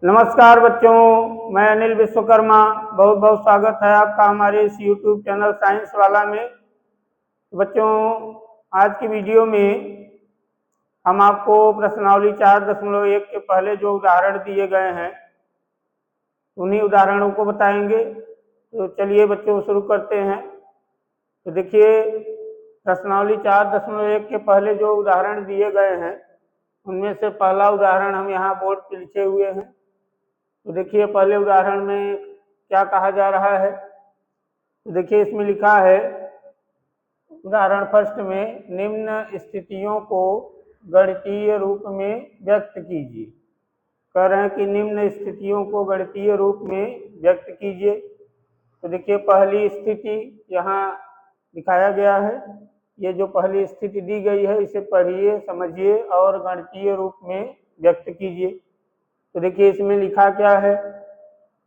नमस्कार बच्चों, मैं अनिल विश्वकर्मा। बहुत बहुत स्वागत है आपका हमारे इस YouTube चैनल साइंस वाला में। बच्चों, आज की वीडियो में हम आपको प्रश्नावली 4.1 के पहले जो उदाहरण दिए गए हैं उन्हीं उदाहरणों को बताएंगे। तो चलिए बच्चों शुरू करते हैं। तो देखिए, प्रश्नावली 4.1 के पहले जो उदाहरण दिए गए हैं उनमें से पहला उदाहरण हम यहाँ बोर्ड पे लिखे हुए हैं। तो देखिए, पहले उदाहरण में क्या कहा जा रहा है। तो देखिए, इसमें लिखा है उदाहरण फर्स्ट में, निम्न स्थितियों को गणितीय रूप में व्यक्त कीजिए। कह रहे हैं कि निम्न स्थितियों को गणितीय रूप में व्यक्त कीजिए। तो देखिए, पहली स्थिति यहाँ दिखाया गया है। ये जो पहली स्थिति दी गई है इसे पढ़िए, समझिए और गणितीय रूप में व्यक्त कीजिए। तो देखिए, इसमें लिखा क्या है।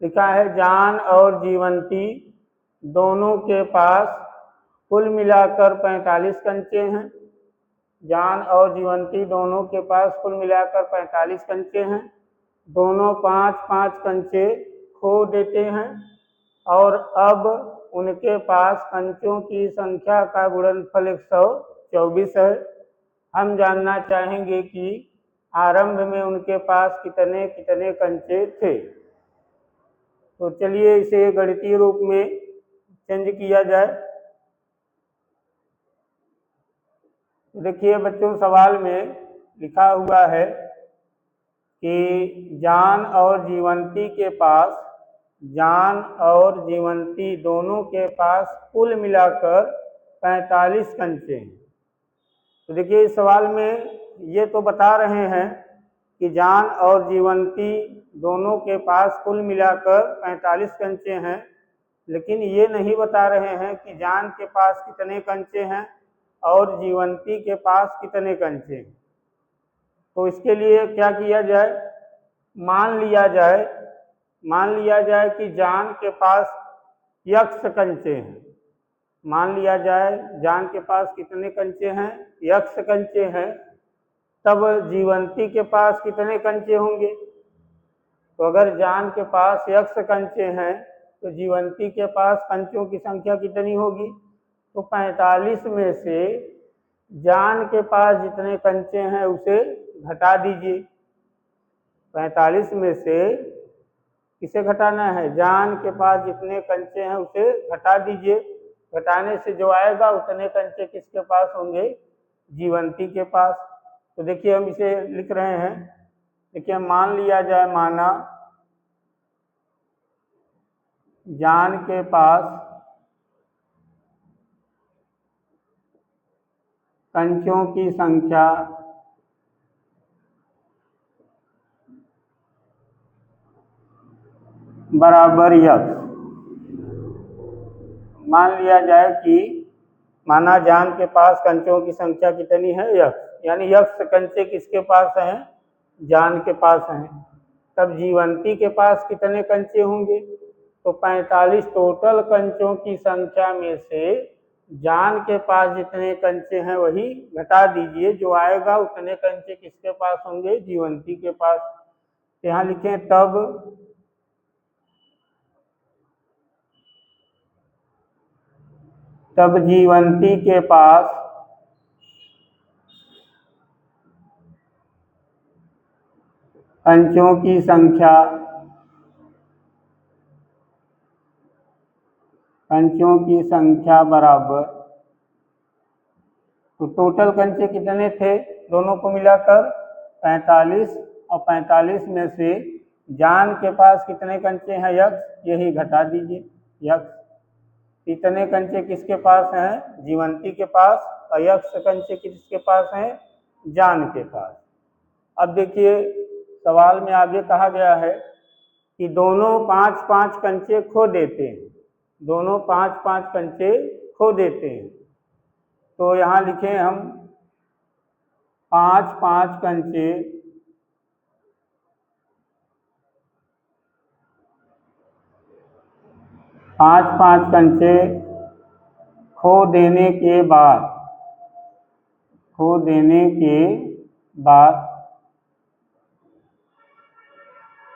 लिखा है, जान और जीवंती दोनों के पास कुल मिलाकर 45 कंचे हैं। जान और जीवंती दोनों के पास कुल मिलाकर 45 कंचे हैं। दोनों 5-5 कंचे खो देते हैं और अब उनके पास कंचों की संख्या का गुणनफल 124 है। हम जानना चाहेंगे कि आरंभ में उनके पास कितने कितने कंचे थे। तो चलिए इसे गणितीय रूप में चेंज किया जाए। देखिए बच्चों, सवाल में लिखा हुआ है कि जान और जीवंती दोनों के पास कुल मिलाकर 45 कंचे हैं। तो देखिए, इस सवाल में ये तो बता रहे हैं कि जान और जीवंती दोनों के पास कुल मिलाकर 45 कंचे हैं, लेकिन ये नहीं बता रहे हैं कि जान के पास कितने कंचे हैं और जीवंती के पास कितने कंचे हैं। तो इसके लिए क्या किया जाए, मान लिया जाए कि जान के पास x कंचे हैं। मान लिया जाए जान के पास कितने कंचे हैं, x कंचे हैं। तब जीवंती के पास कितने कंचे होंगे। तो अगर जान के पास x कंचे हैं तो जीवंती के पास कंचों की संख्या कितनी होगी। तो 45 में से जान के पास जितने कंचे हैं उसे घटा दीजिए। 45 में से किसे घटाना है, जान के पास जितने कंचे हैं उसे घटा दीजिए। घटाने से जो आएगा उतने कंचे किसके पास होंगे, जीवंती के पास। तो देखिए, हम इसे लिख रहे हैं। देखिए, मान लिया जाए, माना जान के पास कंचों की संख्या बराबर x। मान लिया जाए कि माना जान के पास कंचों की संख्या कितनी है, x, यानी x कंचे किसके पास हैं, जान के पास हैं। तब जीवंती के पास कितने कंचे होंगे। तो 45 टोटल कंचों की संख्या में से जान के पास जितने कंचे हैं वही घटा दीजिए। जो आएगा उतने कंचे किसके पास होंगे, जीवंती के पास। यहाँ लिखें, तब जीवंती के पास कंचों की संख्या बराबर। तो टोटल कंचे कितने थे दोनों को मिलाकर, 45, और 45 में से जान के पास कितने कंचे हैं, x, यही घटा दीजिए x। इतने कंचे किसके पास हैं, जीवंती के पास, और x कंचे किसके पास हैं, जान के पास। अब देखिए, सवाल में आगे कहा गया है कि दोनों 5-5 कंचे खो देते हैं। दोनों 5-5 कंचे खो देते हैं। तो यहाँ लिखें हम 5-5 कंचे खो देने के बाद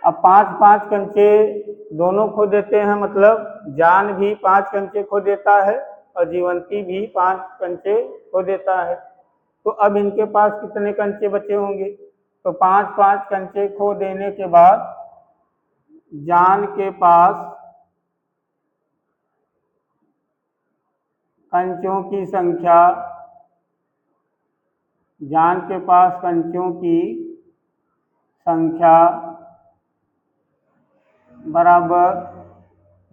अब 5-5 कंचे दोनों खो देते हैं, मतलब जान भी 5 कंचे खो देता है और जीवंती भी 5 कंचे खो देता है। तो अब इनके पास कितने कंचे बचे होंगे? तो 5-5 कंचे खो देने के बाद जान के पास कंचों की संख्या, जान के पास कंचों की संख्या बराबर,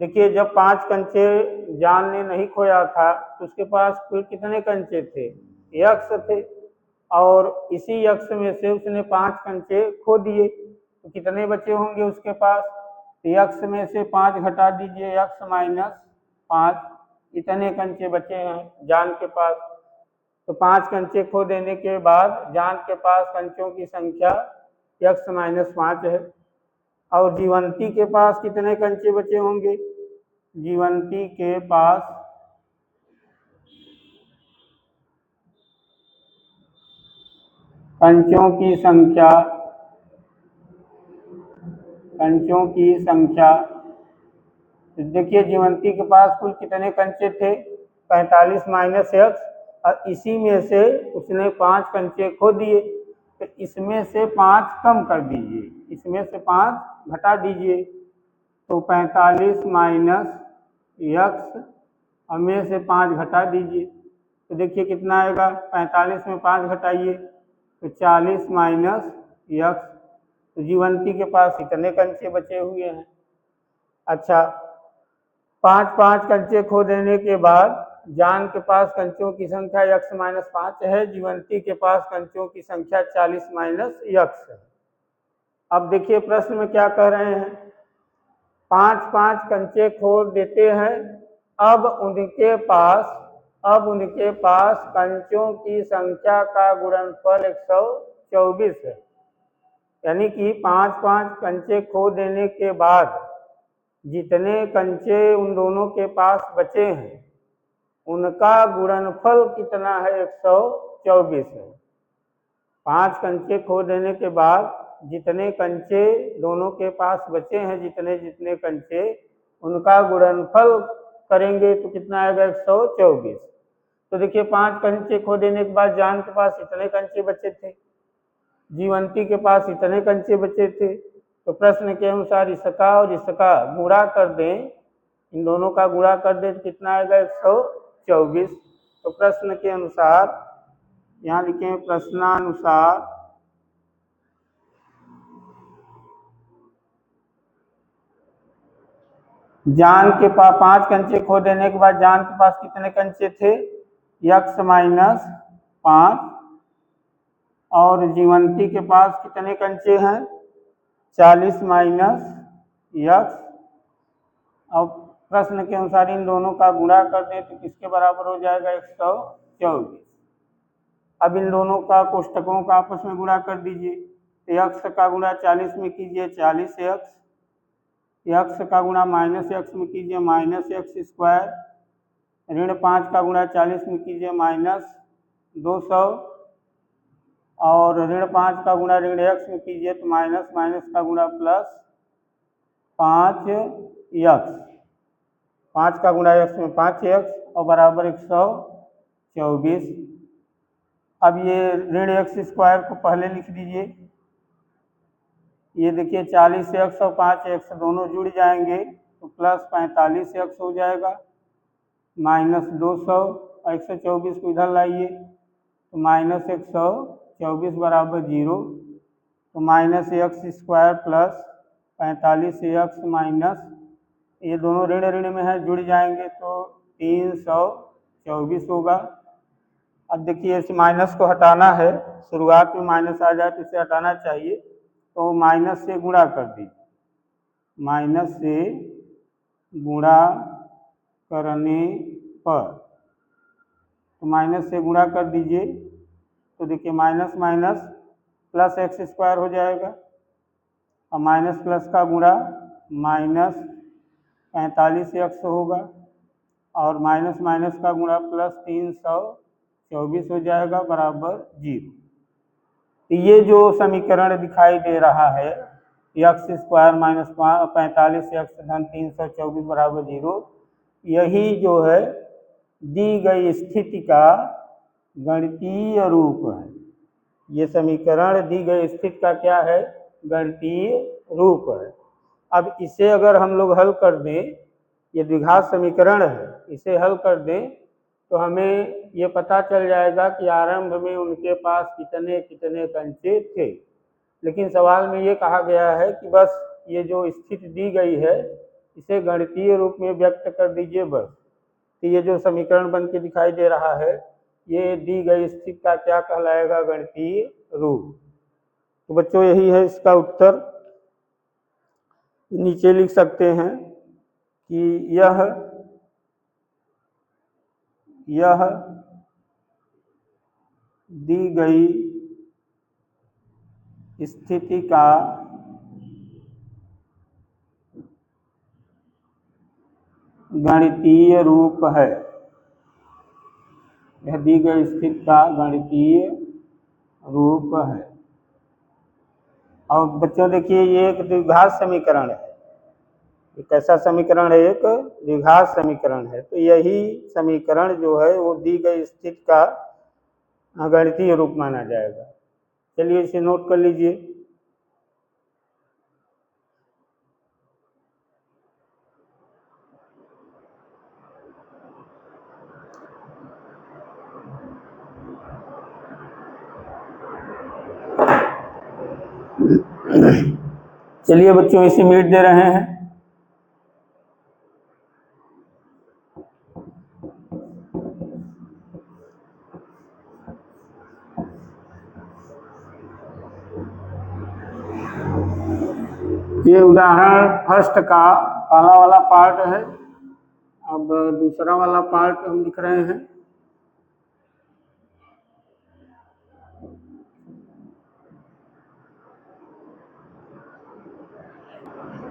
देखिए जब 5 कंचे जान ने नहीं खोया था तो उसके पास कुल कितने कंचे थे? यक्ष थे, और इसी यक्ष में से उसने 5 कंचे खो दिए, तो कितने बचे होंगे उसके पास? यक्ष में से 5 घटा दीजिए, यक्ष माइनस 5, इतने कंचे बचे हैं जान के पास। तो 5 कंचे खो देने के बाद जान के पास कंचों की संख्या यक्ष माइनस 5 है। और जीवंती के पास कितने कंचे बचे होंगे? जीवंती के पास कंचों की संख्या, देखिए जीवंती के पास कुल कितने कंचे थे? 45 माइनस यक्ष, और इसी में से उसने 5 कंचे खो दिए, तो इसमें से 5 कम कर दीजिए, इसमें से 5 घटा दीजिए, तो 45 माइनस यक्ष में से 5 घटा दीजिए, तो देखिए कितना आएगा? 45 में 5 घटाइए तो 40 माइनस यक्ष। तो जीवंती के पास इतने कंचे बचे हुए हैं। अच्छा, 5-5 कंचे खो देने के बाद जान के पास कंचों की संख्या यक्ष माइनस 5 है, जीवंती के पास कंचों की संख्या 40 माइनस यक्ष है। अब देखिए प्रश्न में क्या कह रहे हैं, 5-5 कंचे खो देते हैं, अब उनके पास कंचों की संख्या का गुणनफल 124 है। यानी कि 5-5 कंचे खो देने के बाद जितने कंचे उन दोनों के पास बचे हैं उनका गुणनफल कितना है? 124 है। 5 कंचे खो देने के बाद जितने कंचे दोनों के पास बचे हैं, जितने जितने कंचे, उनका गुणनफल करेंगे तो कितना आएगा? 124। तो देखिए 5 कंचे खो देने के बाद जान के पास इतने कंचे बचे थे, जीवंती के पास इतने कंचे बचे थे, तो प्रश्न के अनुसार इसका और इसका गुणा कर दें, इन दोनों का गुणा कर दें तो कितना आएगा? 124। तो प्रश्न के अनुसार यहाँ लिखें, प्रश्नानुसार जान के पास 5 कंचे खो देने के बाद जान के पास कितने कंचे थे? यक्ष माइनस 5, और जीवंती के पास कितने कंचे हैं? 40 माइनस यक्ष। अब प्रश्न के अनुसार इन दोनों का गुणा कर दें तो किसके बराबर हो जाएगा? 124। अब इन दोनों का कोष्टकों का आपस में गुणा कर दीजिए, तो यक्ष का गुणा 40 में कीजिए, 40 यक्ष, यक्ष का गुणा माइनस यक्ष में कीजिए, माइनस यक्ष स्क्वायर, ऋण 5 का गुणा 40 में कीजिए, माइनस 200, और ऋण 5 का गुणा ऋण यक्ष में कीजिए तो माइनस माइनस का गुणा प्लस 5 यक्ष, 5 का गुणा यक्ष में 5 यक्ष और बराबर 124। अब ये ऋण यक्ष स्क्वायर को पहले लिख दीजिए, ये देखिए 40 यक्ष और 5 यक्ष दोनों जुड़ जाएंगे तो प्लस 45 यक्ष हो जाएगा, माइनस 200 और 124 को इधर लाइए तो माइनस 124 बराबर 0, तो माइनस यक्ष स्क्वायर प्लस 45 यक्ष माइनस, ये दोनों ऋण ऋण में है, जुड़ जाएंगे तो 324 होगा। अब देखिए इस माइनस को हटाना है, शुरुआत में माइनस आ जाए तो इसे हटाना चाहिए, तो माइनस से गुणा कर दीजिए, माइनस से गुणा करने पर, तो माइनस से गुणा कर दीजिए तो देखिए minus minus plus x square हो जाएगा, और माइनस प्लस का गुणा माइनस 45 एक्स होगा, और माइनस माइनस का गुणा प्लस 324 हो जाएगा बराबर 0। ये जो समीकरण दिखाई दे रहा है यक्स स्क्वायर माइनस 45 यक्स धन 324 बराबर 0। यही जो है दी गई स्थिति का गणितीय रूप है। ये समीकरण दी गई स्थिति का क्या है? गणितीय रूप है। अब इसे अगर हम लोग हल कर दें, ये द्विघात समीकरण है, इसे हल कर दें तो हमें ये पता चल जाएगा कि आरंभ में उनके पास कितने कितने कंचे थे। लेकिन सवाल में ये कहा गया है कि बस ये जो स्थिति दी गई है इसे गणितीय रूप में व्यक्त कर दीजिए बस। तो ये जो समीकरण बन के दिखाई दे रहा है ये दी गई स्थिति का क्या कहलाएगा? गणितीय रूप। तो बच्चों यही है इसका उत्तर। नीचे लिख सकते हैं कि यह दी गई स्थिति का गणितीय रूप है। यह दी गई स्थिति का गणितीय रूप है। और बच्चों देखिए ये एक द्विघात समीकरण है। एक कैसा समीकरण है? एक द्विघात समीकरण है। तो यही समीकरण जो है वो दी गई स्थिति का गणितीय रूप माना जाएगा। चलिए इसे नोट कर लीजिए। चलिए बच्चों इसे मिनट दे रहे हैं। ये उदाहरण फर्स्ट का पहला वाला पार्ट है। अब दूसरा वाला पार्ट हम लिख रहे हैं।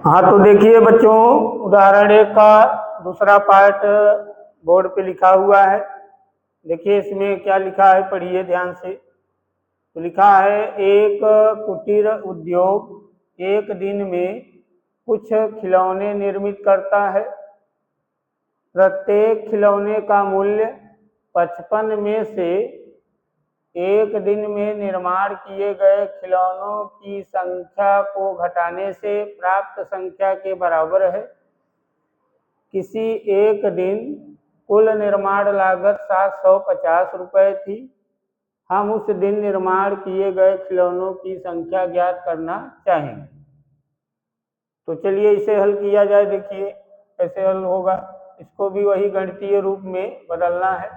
हाँ तो देखिए बच्चों उदाहरण 1 का दूसरा पार्ट बोर्ड पे लिखा हुआ है। देखिए इसमें क्या लिखा है, पढ़िए ध्यान से। तो लिखा है एक कुटीर उद्योग एक दिन में कुछ खिलौने निर्मित करता है। प्रत्येक खिलौने का मूल्य 55 में से एक दिन में निर्माण किए गए खिलौनों की संख्या को घटाने से प्राप्त संख्या के बराबर है। किसी एक दिन कुल निर्माण लागत 750 रुपये थी। हम उस दिन निर्माण किए गए खिलौनों की संख्या ज्ञात करना चाहेंगे। तो चलिए इसे हल किया जाए। देखिए कैसे हल होगा। इसको भी वही गणितीय रूप में बदलना है।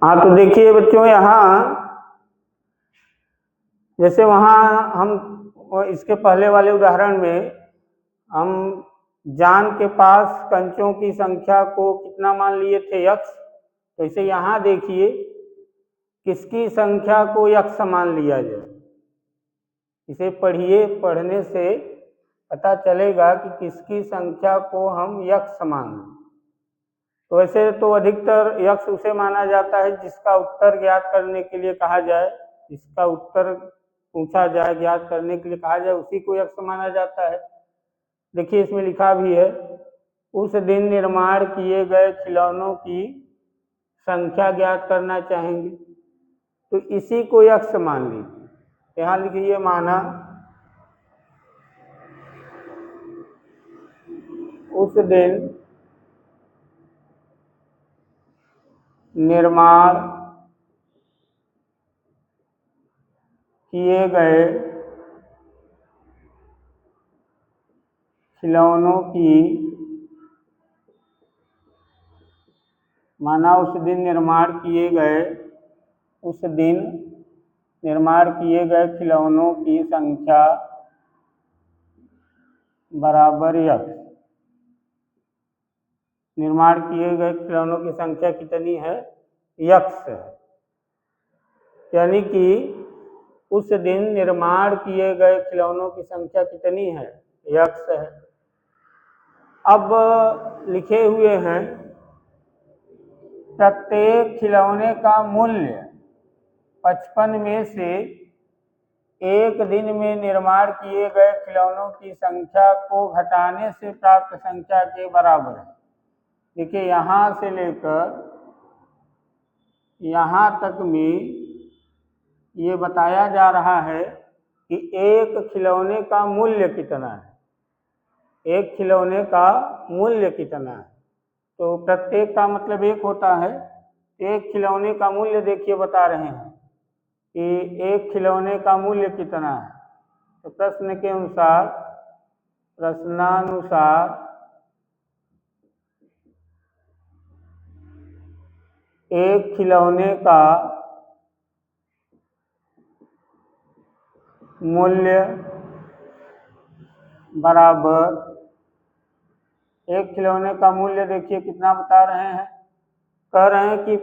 हाँ तो देखिए बच्चों यहाँ जैसे वहाँ हम इसके पहले वाले उदाहरण में हम जान के पास कंचों की संख्या को कितना मान लिए थे? यक्स। तो इसे यहाँ देखिए किसकी संख्या को यक्स मान लिया जाए। इसे पढ़िए, पढ़ने से पता चलेगा कि किसकी संख्या को हम यक्स मान लें। तो वैसे तो अधिकतर यक्स उसे माना जाता है जिसका उत्तर ज्ञात करने के लिए कहा जाए, जिसका उत्तर पूछा जाए ज्ञात करने के लिए कहा जाए उसी को यक्स माना जाता है। देखिए इसमें लिखा भी है उस दिन निर्माण किए गए खिलौनों की संख्या ज्ञात करना चाहेंगे। तो इसी को यक्स मान लीजिए। यहाँ लिखिए माना उस दिन निर्माण किए गए खिलौनों की माना उस दिन निर्माण किए गए खिलौनों की संख्या बराबर यक्स। निर्माण किए गए खिलौनों की संख्या कितनी है? यक्स है। यानी कि उस दिन निर्माण किए गए खिलौनों की संख्या कितनी है? यक्स है। अब लिखे हुए हैं प्रत्येक खिलौने का मूल्य 55 में से एक दिन में निर्माण किए गए खिलौनों की संख्या को घटाने से प्राप्त संख्या के बराबर है। देखिए यहाँ से लेकर यहाँ तक में ये बताया जा रहा है कि एक खिलौने का मूल्य कितना है, एक खिलौने का मूल्य कितना है। तो प्रत्येक का मतलब एक होता है। एक खिलौने का मूल्य देखिए बता रहे हैं कि एक खिलौने का मूल्य कितना है। तो प्रश्न के अनुसार, प्रश्नानुसार एक खिलौने का मूल्य बराबर, एक खिलौने का मूल्य देखिए कितना बता रहे हैं, कह रहे हैं कि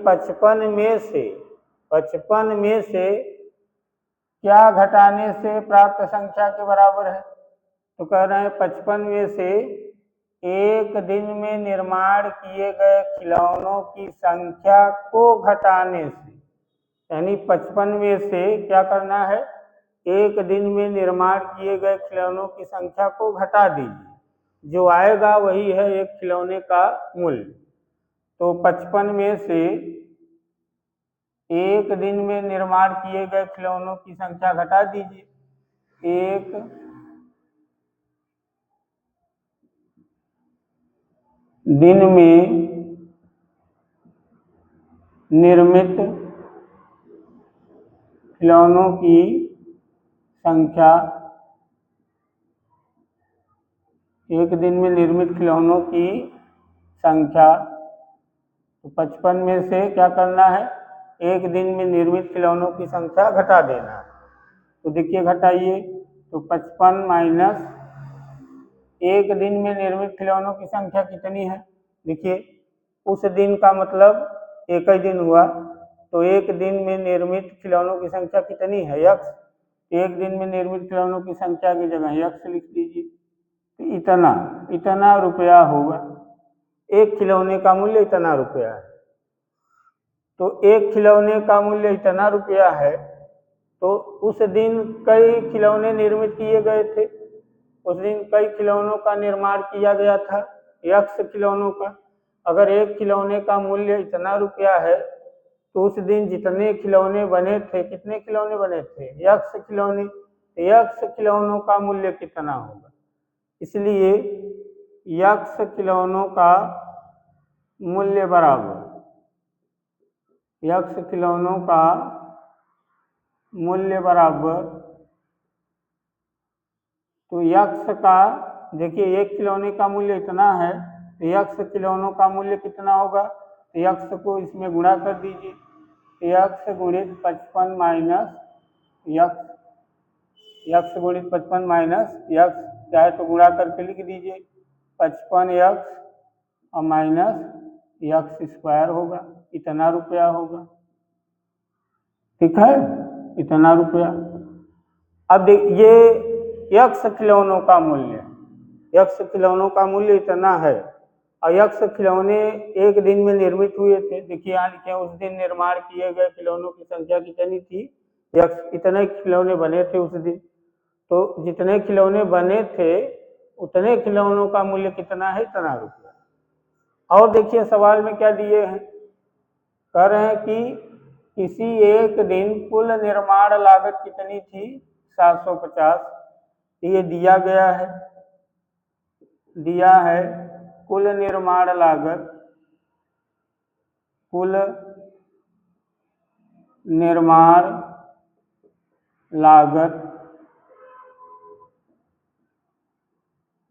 55 में से क्या घटाने से प्राप्त संख्या के बराबर है। तो कह रहे हैं 55 में से एक दिन में निर्माण किए गए खिलौनों की संख्या को घटाने से, यानी 55 में से क्या करना है, एक दिन में निर्माण किए गए खिलौनों की संख्या को घटा दीजिए, जो आएगा वही है एक खिलौने का मूल्य। तो 55 में से एक दिन में निर्माण किए गए खिलौनों की संख्या घटा दीजिए। एक दिन में निर्मित खिलौनों की संख्या, एक दिन में निर्मित खिलौनों की संख्या, तो 55 में से क्या करना है, एक दिन में निर्मित खिलौनों की संख्या घटा देना है। तो देखिए घटाइए, तो 55 माइनस एक दिन में निर्मित खिलौनों की संख्या कितनी है। देखिए उस दिन का मतलब एक ही दिन हुआ, तो एक दिन में निर्मित खिलौनों की संख्या कितनी है, यक्स। एक दिन में निर्मित खिलौनों की संख्या की जगह यक्स लिख दीजिए। तो इतना रुपया होगा, एक खिलौने का मूल्य इतना रुपया है। तो एक खिलौने का मूल्य इतना रुपया है, तो उस दिन कई खिलौने निर्मित किए गए थे, उस दिन कई खिलौनों का निर्माण किया गया था, यक्स खिलौनों का। अगर एक खिलौने का मूल्य इतना रुपया है, तो उस दिन जितने खिलौने बने थे, कितने खिलौने बने थे, यक्स खिलौने। यक्स खिलौनों का मूल्य कितना होगा, इसलिए यक्स खिलौनों का मूल्य बराबर, यक्स खिलौनों का मूल्य बराबर, तो यक्स का, देखिए एक खिलौने का मूल्य इतना है, तो यक्स खिलौनों का मूल्य कितना होगा, तो यक्स को इसमें गुणा कर दीजिए। यक्स गुणित 55 माइनस यक्स, यक्स गुणित 55 माइनस यक्स, चाहे तो गुणा करके लिख दीजिए, 55 यक्स और माइनस यक्स स्क्वायर होगा, इतना रुपया होगा। ठीक है, इतना रुपया। अब ये यक्स खिलौनों का मूल्य, यक्स खिलौनों का मूल्य इतना है, और यक्स खिलौने एक दिन में निर्मित हुए थे। देखिए यहाँ लिखे उस दिन निर्माण किए गए खिलौनों की संख्या कितनी थी, यक्स, इतने खिलौने बने थे उस दिन। तो जितने खिलौने बने थे उतने खिलौनों का मूल्य कितना है, इतना रुपया। और देखिए सवाल में क्या दिए हैं, कह रहे हैं कि किसी एक दिन कुल निर्माण लागत कितनी थी, 750। ये दिया गया है, दिया है कुल निर्माण लागत, कुल निर्माण लागत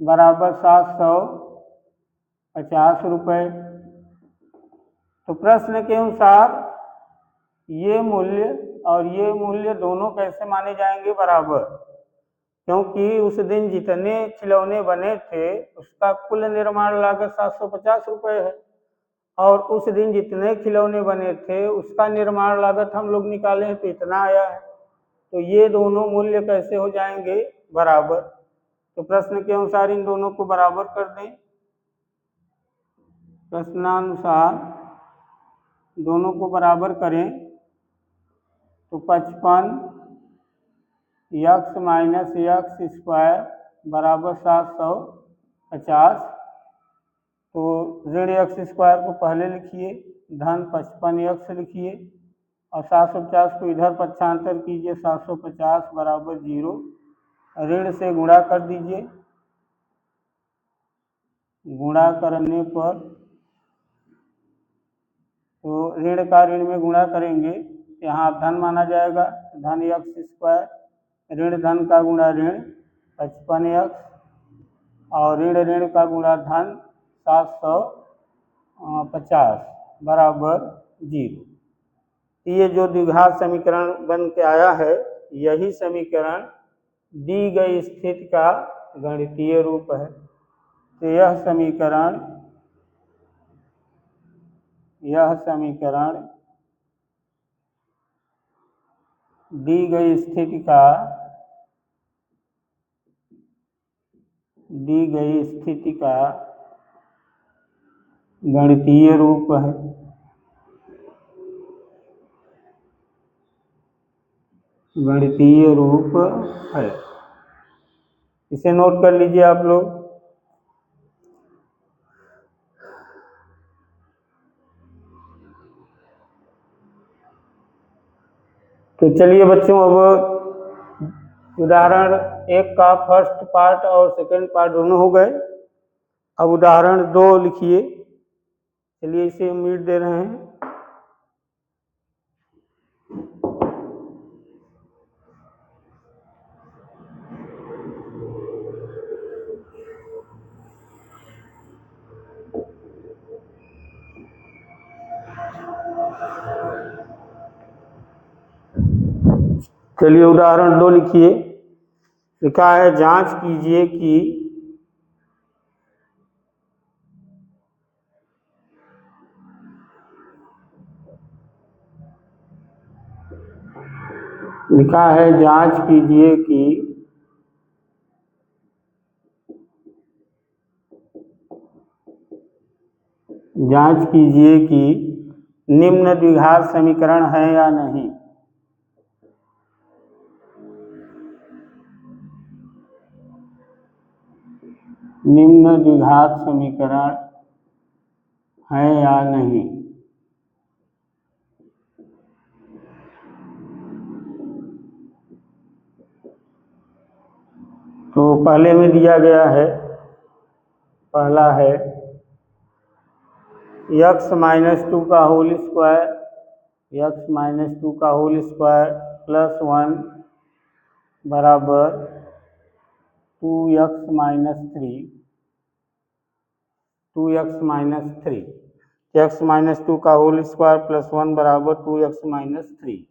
बराबर 750 रुपये। तो प्रश्न के अनुसार ये मूल्य और ये मूल्य दोनों कैसे माने जाएंगे, बराबर, क्योंकि उस दिन जितने खिलौने बने थे उसका कुल निर्माण लागत 750 रुपये है, और उस दिन जितने खिलौने बने थे उसका निर्माण लागत हम लोग निकाले हैं तो इतना आया है। तो ये दोनों मूल्य कैसे हो जाएंगे, बराबर। तो प्रश्न के अनुसार इन दोनों को बराबर कर दें। प्रश्नानुसार दोनों को बराबर करें तो 55 यक्स माइनस यक्स स्क्वायर बराबर 750। तो ऋण यक्स स्क्वायर को पहले लिखिए, धन 55 यक्स लिखिए और 750 को इधर पक्षांतर कीजिए, 750 बराबर 0। ऋण से गुणा कर दीजिए, गुणा करने पर तो ऋण का ऋण में गुणा करेंगे, यहाँ धन माना जाएगा, धन यक्स स्क्वायर, ऋण धन का गुणा ऋण 55 यक्स और ऋण ऋण का गुणा धन 750 बराबर 0। ये जो द्विघात समीकरण बन के आया है, यही समीकरण दी गई स्थिति का गणितीय रूप है। तो यह समीकरण दी गई स्थिति का गणितीय रूप है। इसे नोट कर लीजिए आप लोग। तो चलिए बच्चों, अब उदाहरण 1 का फर्स्ट पार्ट और सेकंड पार्ट दोनों हो गए। अब उदाहरण 2 लिखिए। चलिए इसे उम्मीद दे रहे हैं। चलिए उदाहरण 2 लिखिए। लिखा है, जांच कीजिए कि निम्न द्विघात समीकरण है या नहीं। निम्न द्विघात समीकरण है या नहीं। तो पहले में दिया गया है, पहला है यक्स माइनस 2 का होल स्क्वायर, यक्स माइनस 2 का होल स्क्वायर प्लस 1 बराबर 2x minus 3, 2x minus 3, x minus 2 का होल स्क्वायर प्लस 1 बराबर 2x माइनस 3।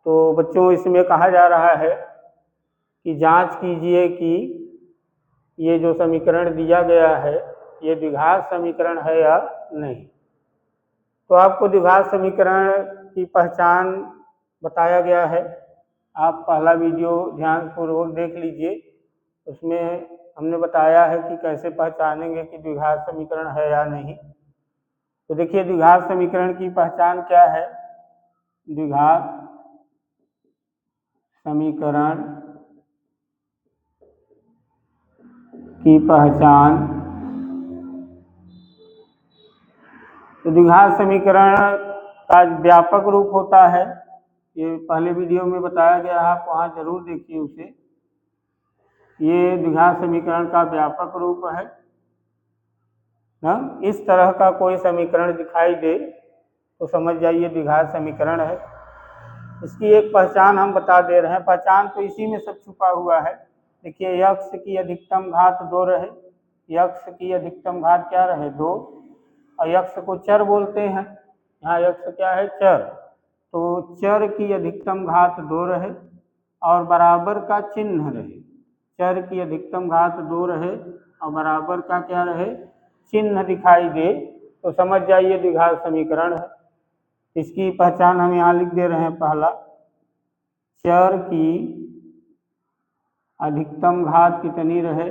तो बच्चों, इसमें कहा जा रहा है कि जांच कीजिए कि ये जो समीकरण दिया गया है, ये द्विघात समीकरण है या नहीं। तो आपको द्विघात समीकरण की पहचान बताया गया है। आप पहला वीडियो ध्यानपूर्वक देख लीजिए, उसमें हमने बताया है कि कैसे पहचानेंगे कि द्विघात समीकरण है या नहीं। तो देखिए, द्विघात समीकरण की पहचान क्या है। द्विघात समीकरण की पहचान, तो द्विघात समीकरण का व्यापक रूप होता है। ये पहले वीडियो में बताया गया है, आप वहाँ जरूर देखिए उसे। ये द्विघात समीकरण का व्यापक रूप है ना। इस तरह का कोई समीकरण दिखाई दे तो समझ जाइए द्विघात समीकरण है। इसकी एक पहचान हम बता दे रहे हैं। पहचान तो इसी में सब छुपा हुआ है। देखिए, यक्स की अधिकतम घात 2 रहे, यक्स की अधिकतम घात क्या रहे, 2, और यक्स को चर बोलते हैं। यहाँ यक्स क्या है, चर। तो चर की अधिकतम घात 2 रहे और बराबर का चिन्ह रहे। चर की अधिकतम घात 2 रहे और बराबर का क्या रहे, चिन्ह दिखाई दे, तो समझ जाइए द्विघात समीकरण है। इसकी पहचान हम यहाँ लिख दे रहे हैं। पहला, चर की अधिकतम घात कितनी रहे,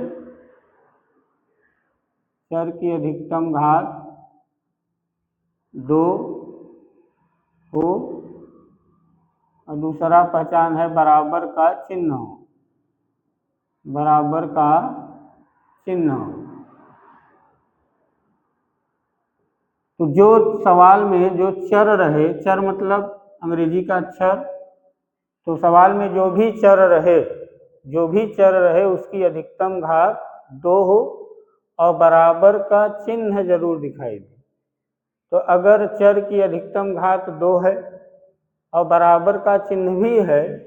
चर की अधिकतम घात 2 हो और दूसरा पहचान है बराबर का चिन्ह हो, बराबर का चिन्ह हो। तो जो सवाल में जो चर रहे, चर मतलब अंग्रेजी का अक्षर, तो सवाल में जो भी चर रहे उसकी अधिकतम घात 2 हो और बराबर का चिन्ह जरूर दिखाई दे। तो अगर चर की अधिकतम घात 2 है और बराबर का चिन्ह भी है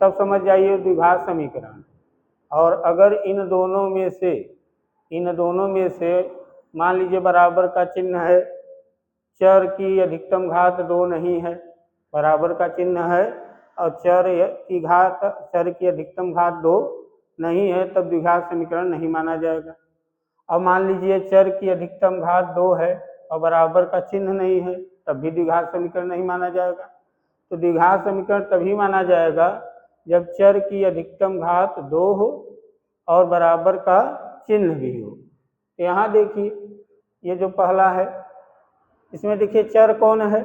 तब समझ जाइए द्विघात समीकरण। और अगर इन दोनों में से मान लीजिए बराबर का चिन्ह है, चर की अधिकतम घात 2 नहीं है, बराबर का चिन्ह है और चर की अधिकतम घात 2 नहीं है, तब द्विघात समीकरण नहीं माना जाएगा। अब मान लीजिए चर की अधिकतम घात 2 है और बराबर का चिन्ह नहीं है, तब भी द्विघात समीकरण नहीं माना जाएगा। तो द्विघात समीकरण तभी माना जाएगा जब चर की अधिकतम घात 2 हो और बराबर का चिन्ह भी हो। तो यहाँ देखिए ये जो पहला है इसमें देखिए चर कौन है,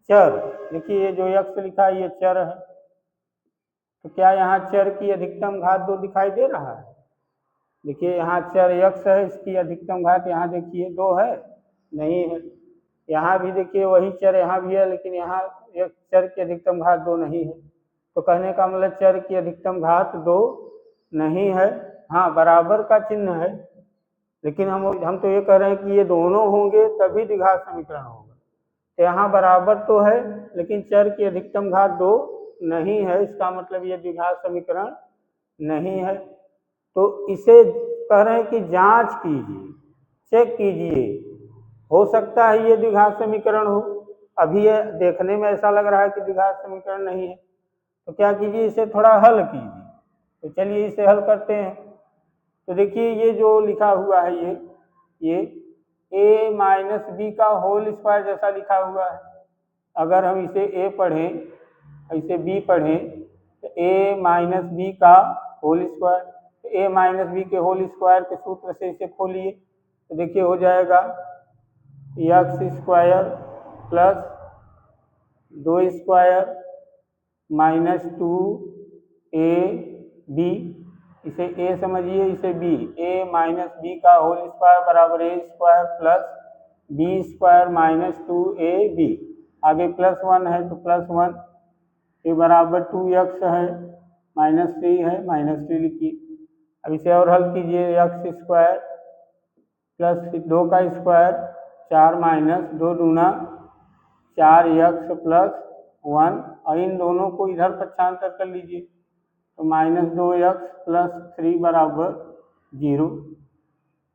चर देखिए ये जो x लिखा है ये चर है। तो क्या यहाँ चर की अधिकतम घात 2 दिखाई दे रहा है? देखिए यहाँ चर x है, इसकी अधिकतम घात यहाँ देखिए 2 है, नहीं है। यहाँ भी देखिए वही चर यहाँ भी है, लेकिन यहाँ चर की अधिकतम घात 2 नहीं है। तो कहने का मतलब चर की अधिकतम घात 2 नहीं है, हाँ बराबर का चिन्ह है, लेकिन हम तो ये कह रहे हैं कि ये दोनों होंगे तभी द्विघात समीकरण होगा। तो यहाँ बराबर तो है लेकिन चर की अधिकतम घात 2 नहीं है, इसका मतलब ये द्विघात समीकरण नहीं है। तो इसे कह रहे हैं कि जांच कीजिए, चेक कीजिए, हो सकता है ये द्विघात समीकरण हो। अभी ये देखने में ऐसा लग रहा है कि द्विघात समीकरण नहीं है, तो क्या कीजिए इसे थोड़ा हल कीजिए। तो चलिए इसे हल करते हैं। तो देखिए ये जो लिखा हुआ है ये a माइनस बी का होल स्क्वायर जैसा लिखा हुआ है। अगर हम इसे a पढ़ें इसे b पढ़ें तो a माइनस बी का होल स्क्वायर, तो a माइनस बी के होल स्क्वायर के सूत्र से इसे खोलिए तो देखिए हो जाएगा x square plus 2 square minus 2ab, इसे a समझिए इसे b, a माइनस बी का होल स्क्वायर बराबर a square plus b square minus 2ab, आगे प्लस 1 है तो प्लस 1, ये बराबर 2x है, माइनस 3 है, माइनस 3 लिखिए। अब इसे और हल कीजिए, x स्क्वायर प्लस 2 का स्क्वायर 4 माइनस 2 दूना 4x प्लस 1, और इन दोनों को इधर पक्षांतर कर लीजिए तो माइनस 2x प्लस 3 बराबर 0।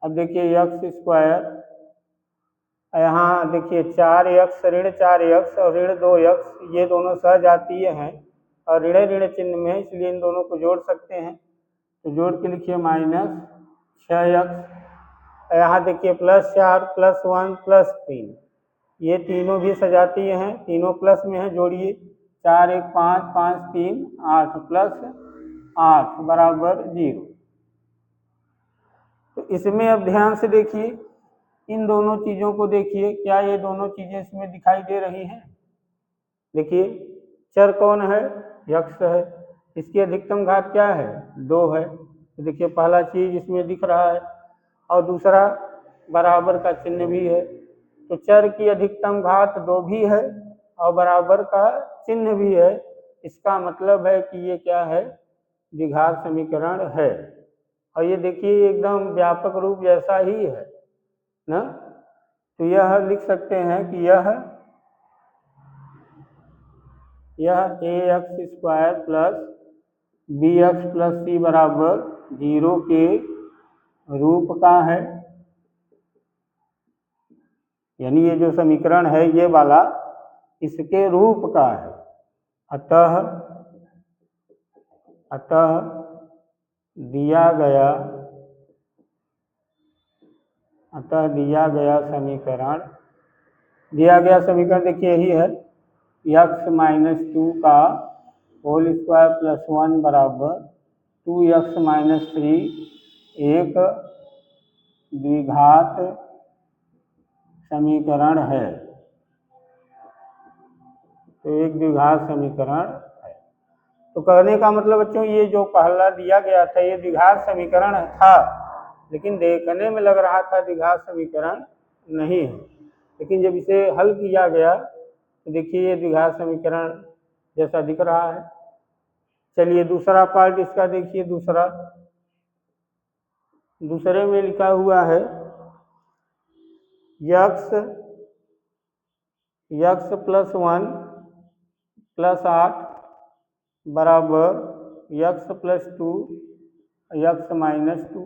अब देखिए x स्क्वायर, यहाँ देखिए 4x ऋण 4x और ऋण 2x ये दोनों सहजातीय हैं और ऋण ऋण चिन्ह में, इसलिए इन दोनों को जोड़ सकते हैं। तो जोड़ के लिखिए माइनस 6x, यहाँ देखिए प्लस 4 प्लस 1 प्लस 3, ये तीनों भी सजातीय हैं, तीनों प्लस में हैं, जोड़िए 4 1 5 5 3 8 प्लस 8 बराबर 0। तो इसमें अब ध्यान से देखिए, इन दोनों चीज़ों को देखिए, क्या ये दोनों चीज़ें इसमें दिखाई दे रही हैं? देखिए चर कौन है, x है, इसकी अधिकतम घात क्या है 2 है, तो देखिए पहला चीज इसमें दिख रहा है, और दूसरा बराबर का चिन्ह भी है। तो चर की अधिकतम घात 2 भी है और बराबर का चिन्ह भी है, इसका मतलब है कि ये क्या है, द्विघात समीकरण है। और ये देखिए एकदम व्यापक रूप जैसा ही है ना। तो यह लिख सकते हैं कि यह ax square plus bx plus c बराबर 0 के रूप का है, यानी ये जो समीकरण है ये वाला इसके रूप का है। अतः दिया गया समीकरण देखिए यही है, x माइनस 2 का होल स्क्वायर प्लस 1 बराबर 2x माइनस 3 एक द्विघात समीकरण है। तो एक द्विघात समीकरण है। तो कहने का मतलब बच्चों ये जो पहला दिया गया था ये द्विघात समीकरण था, लेकिन देखने में लग रहा था द्विघात समीकरण नहीं है, लेकिन जब इसे हल किया गया तो देखिए ये द्विघात समीकरण जैसा दिख रहा है। चलिए दूसरा पार्ट इसका देखिए। दूसरे में लिखा हुआ है यक्स प्लस 1 प्लस 8 बराबर x plus 2 x minus 2।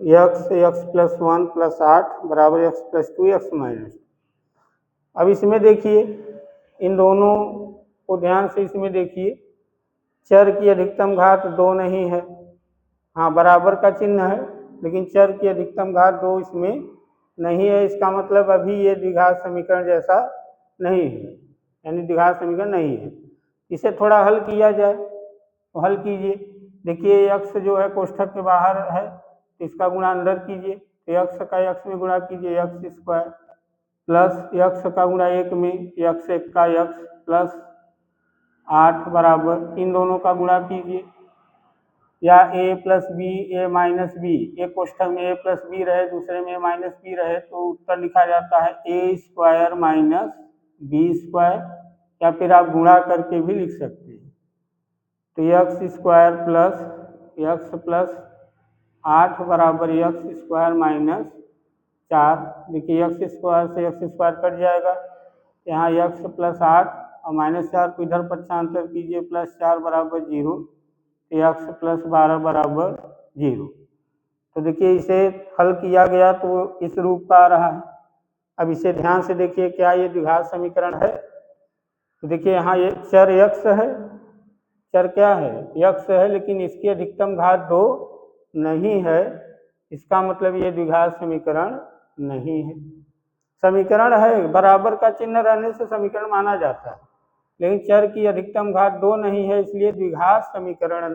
X plus 1 plus 8 बराबर यक्स प्लस 2 यक्स माइनस 2। अब इसमें देखिए इन दोनों को ध्यान से इसमें देखिए, चर की अधिकतम घात 2 नहीं है, हाँ बराबर का चिन्ह है, लेकिन चर की अधिकतम घात 2 इसमें नहीं है। इसका मतलब अभी ये द्विघात समीकरण जैसा नहीं है, यानी द्विघात समीकरण नहीं है। इसे थोड़ा हल किया जाए तो हल कीजिए। देखिए यक्स जो है कोष्ठक के बाहर है, तो इसका गुणा अंदर कीजिए, तो यक्स का यक्स में गुणा कीजिए यक्स स्क्वायर प्लस यक्स का गुणा 1 में यक्स 1 का यक्स प्लस 8 बराबर इन दोनों का गुणा कीजिए, या a plus b a minus b, एक कोष्ठक में a प्लस बी रहे दूसरे में a माइनस बी रहे तो उत्तर लिखा जाता है a square minus b square, या फिर आप गुणा करके भी लिख सकते हैं। तो x square plus x plus 8 बराबर यक्स स्क्वायर माइनस 4। देखिए यक्स स्क्वायर से यक्स स्क्वायर कट जाएगा, यहाँ यक्स प्लस 8 और माइनस 4 को इधर पक्षांतर कीजिए, प्लस 4 बराबर 0, यक्स प्लस 12 बराबर 0। तो देखिए इसे हल किया गया तो इस रूप का आ रहा है। अब इसे ध्यान से देखिए, क्या ये द्विघात समीकरण है? तो देखिए यहाँ ये चर यक्स है, चर क्या है यक्स है, लेकिन इसकी अधिकतम घात 2 नहीं है, इसका मतलब ये द्विघात समीकरण नहीं है। समीकरण है, बराबर का चिन्ह रहने से समीकरण माना जाता है, लेकिन चर की अधिकतम घात 2 नहीं है, इसलिए द्विघात समीकरण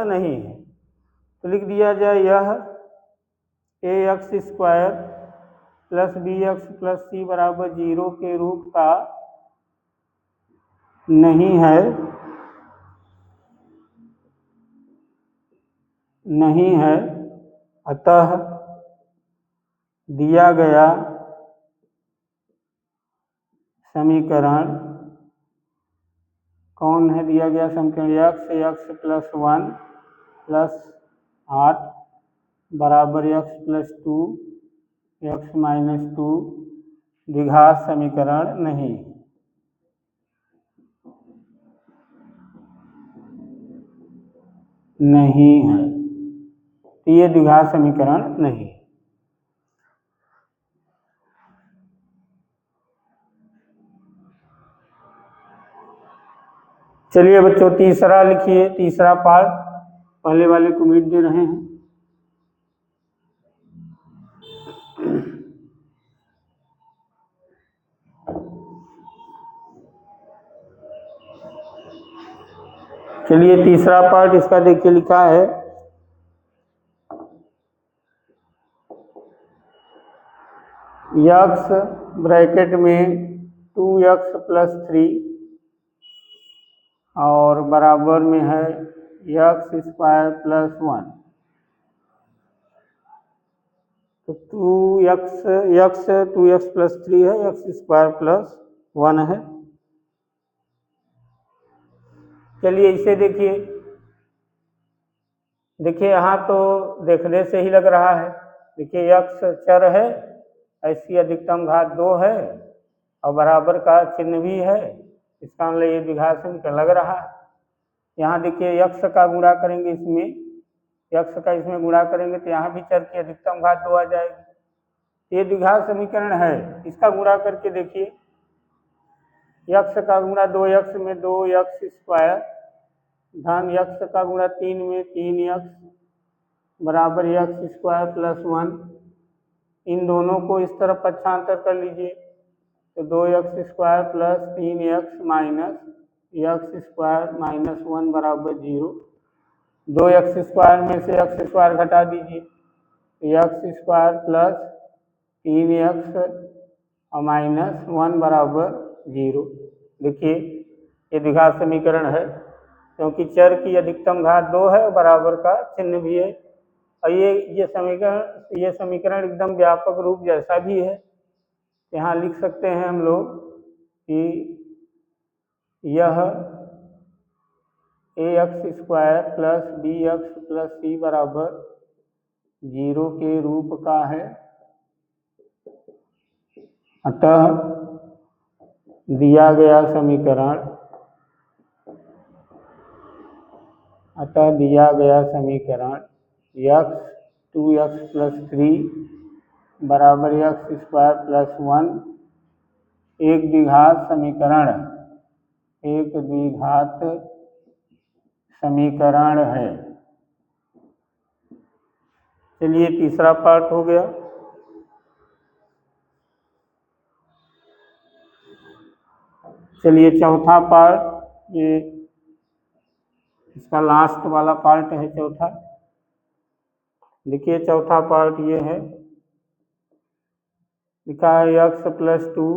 नहीं है। तो लिख दिया जाए यह a x square plus b x plus c बराबर 0 के रूप का नहीं है, अतः दिया गया समीकरण कौन है? दिया गया समीकरण यक्स प्लस 1 प्लस 8 बराबर यक्स प्लस 2 यक्स माइनस 2 द्विघात समीकरण नहीं है, तो ये द्विघात समीकरण नहीं है। चलिए बच्चों तीसरा लिखिए, तीसरा पार्ट पहले वाले को मिट दे रहे हैं। चलिए तीसरा पार्ट इसका देखिए लिखा है यक्स ब्रैकेट में 2x प्लस 3 और बराबर में है यक्स स्क्वायर प्लस 1। तो 2x प्लस 3 है, एक्स स्क्वायर प्लस 1 है। चलिए इसे देखिए यहाँ तो देखने से ही लग रहा है, देखिए यक्स चर है, ऐसी अधिकतम घात 2 है और बराबर का चिन्ह भी है, इसका मतलब ये द्विघात समीकरण लग रहा है। यहाँ देखिए यक्स का गुणा करेंगे, यक्स का इसमें गुणा करेंगे तो यहाँ भी चर की अधिकतम घात 2 आ जाएगी। ये द्विघात समीकरण है, इसका गुणा करके देखिए, यक्स का गुणा 2x में 2x स्क्वायर धन यक्स का गुणा 3 में 3x बराबर यक्स स्क्वायर प्लस 1। इन दोनों को इस तरफ पक्षांतर कर लीजिए, तो 2x square plus 3x minus x square minus 1 बराबर 0। 2x स्क्वायर में से x स्क्वायर घटा दीजिए, यक्स स्क्वायर प्लस 3x और -1 बराबर 0। देखिए ये द्विघात समीकरण है, क्योंकि चर की अधिकतम घात 2 है और बराबर का चिन्ह भी है। और ये समीकरण एकदम व्यापक रूप जैसा भी है। यहाँ लिख सकते हैं हम लोग कि यह ax² + bx + c बराबर 0 के रूप का है। अतः दिया गया समीकरण x 2x + 3 बराबर x² + 1 एक द्विघात समीकरण है। चलिए तीसरा पार्ट हो गया। चलिए चौथा पार्ट, ये इसका लास्ट वाला पार्ट है चौथा। देखिए चौथा पार्ट ये है, लिखा है x + 2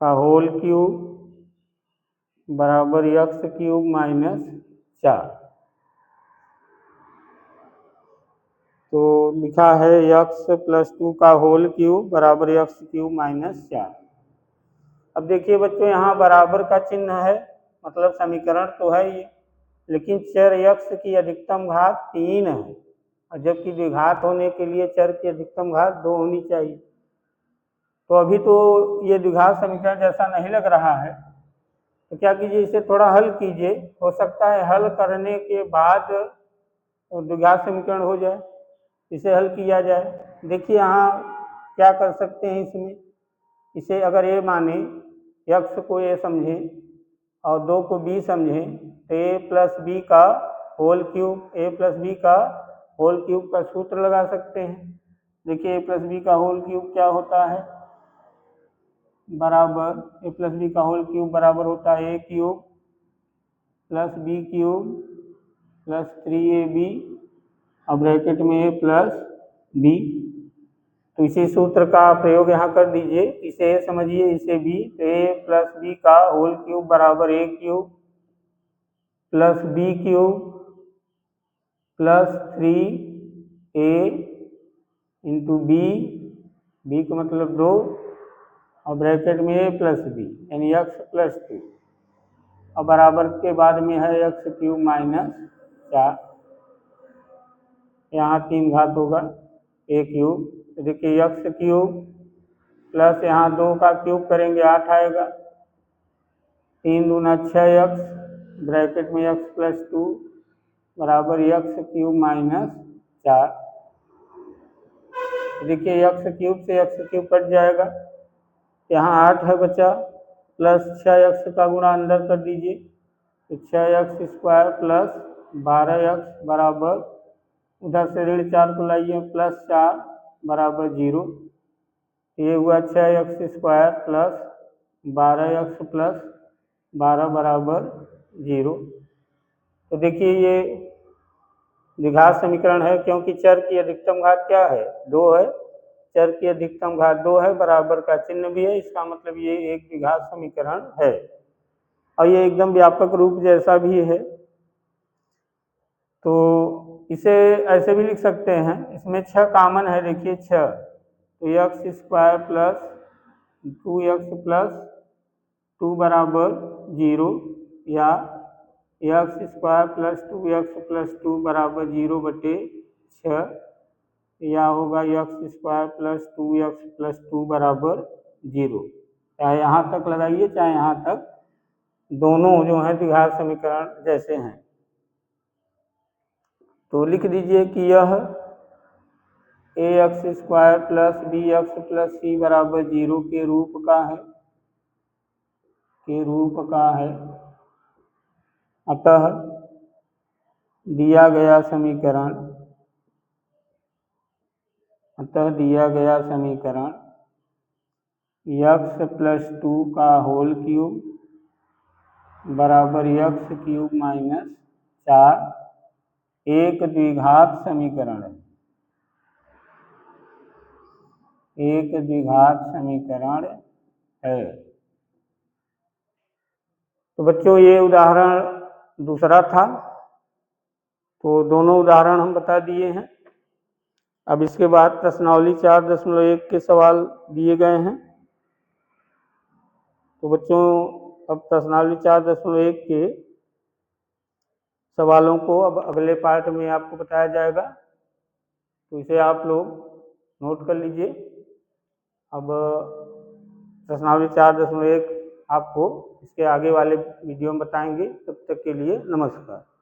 का होल क्यूब बराबर x³ - 4। तो लिखा है x + 2 का होल क्यूब बराबर x³ - 4। अब देखिए बच्चों, यहाँ बराबर का चिन्ह है, मतलब समीकरण तो है ये, लेकिन चर x की अधिकतम घात 3 है, और जबकि द्विघात होने के लिए चर की अधिकतम घात 2 होनी चाहिए। तो अभी तो ये द्विघात समीकरण जैसा नहीं लग रहा है, तो क्या कीजिए, इसे थोड़ा हल कीजिए। हो सकता है हल करने के बाद द्विघात समीकरण हो जाए, इसे हल किया जाए। देखिए यहाँ क्या कर सकते हैं इसमें, इसे अगर a माने, x को a समझें और 2 को b समझें, तो a + b का होल क्यूब का सूत्र लगा सकते हैं। देखिए a + b का होल क्यूब क्या होता है, बराबर a + b का होल क्यूब बराबर होता है a³ + b³ + 3ab और ब्रैकेट में a + b। तो इसी सूत्र का प्रयोग यहाँ कर दीजिए। इसे a समझिए, इसे b, तो a + b का होल क्यूब बराबर a³ + b³ + 3a × b का मतलब 2 और ब्रैकेट में a + b यानी x + 2 और बराबर के बाद में है x³ - 4। यहाँ 3 घात होगा a³। तो देखिए x³ प्लस यहाँ 2 का क्यूब करेंगे 8 आएगा, 3 दूना 6x ब्रैकेट में x + 2 बराबर x³ - 4। देखिए x³ से x³ कट जाएगा, यहाँ 8 है बचा, प्लस 6x का गुणा अंदर कर दीजिए, तो 6x² + 12x बराबर, उधर से ऋण 4 को लाइए, +4 बराबर 0। ये हुआ 6x² + 12x + 12 बराबर 0। तो देखिए ये द्विघात समीकरण है, क्योंकि चर की अधिकतम घात क्या है, 2 है। चर की अधिकतम घात 2 है, बराबर का चिन्ह भी है, इसका मतलब ये एक द्विघात समीकरण है और ये एकदम व्यापक रूप जैसा भी है। तो इसे ऐसे भी लिख सकते हैं, इसमें 6 कॉमन है। देखिए 6, तो x² + 2x + 2 बराबर 0 या x² + 2x + 2 बराबर 0/6 या होगा x² + 2x + 2 बराबर 0। चाहे यहाँ तक लगाइए चाहे यहाँ तक, दोनों जो हैं द्विघात समीकरण जैसे हैं। तो लिख दीजिए कि यह ax² + bx + c बराबर 0 के रूप का है। अतः दिया गया समीकरण x + 2 का होल क्यूब बराबर x³ - 4 एक द्विघात समीकरण है। एक द्विघात समीकरण है। तो बच्चों ये उदाहरण दूसरा था, तो दोनों उदाहरण हम बता दिए हैं। अब इसके बाद प्रश्नावली 4.1 के सवाल दिए गए हैं। तो बच्चों अब प्रश्नावली 4.1 के सवालों को अब अगले पार्ट में आपको बताया जाएगा, तो इसे आप लोग नोट कर लीजिए। अब प्रश्नावली 4.1 आपको इसके आगे वाले वीडियो में बताएंगे। तब तक के लिए नमस्कार।